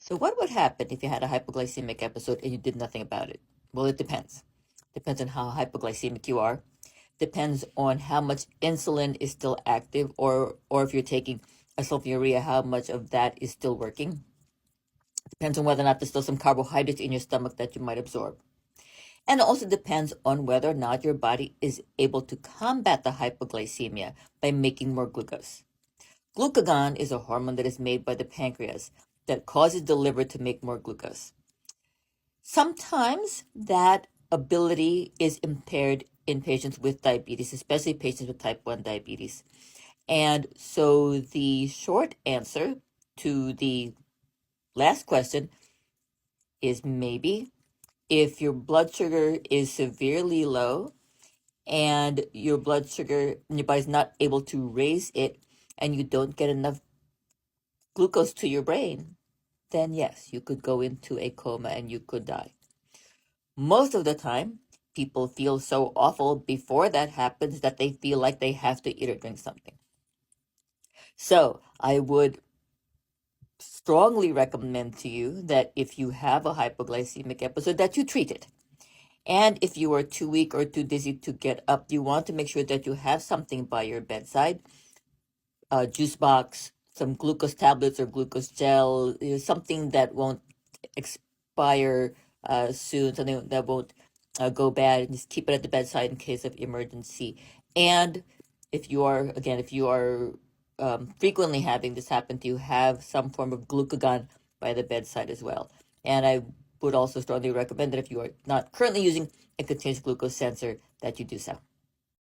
So what would happen if you had a hypoglycemic episode and you did nothing about it? Well, it depends. Depends on how hypoglycemic you are. Depends on how much insulin is still active, or if you're taking a sulfonylurea, how much of that is still working. Depends on whether or not there's still some carbohydrates in your stomach that you might absorb. And it also depends on whether or not your body is able to combat the hypoglycemia by making more glucose. Glucagon is a hormone that is made by the pancreas that causes the liver to make more glucose. Sometimes that ability is impaired in patients with diabetes, especially patients with type 1 diabetes. And so the short answer to the last question is maybe. If your blood sugar is severely low and your blood sugar and your body's not able to raise it and you don't get enough glucose to your brain, then yes, you could go into a coma and you could die. Most of the time, people feel so awful before that happens that they feel like they have to eat or drink something. So I would strongly recommend to you that if you have a hypoglycemic episode, that you treat it. And if you are too weak or too dizzy to get up, you want to make sure that you have something by your bedside, a juice box, some glucose tablets or glucose gel, something that won't expire soon, something that won't go bad, and just keep it at the bedside in case of emergency. And if you are, again, if you are frequently having this happen to you, have some form of glucagon by the bedside as well. And I would also strongly recommend that if you are not currently using a continuous glucose sensor, that you do so.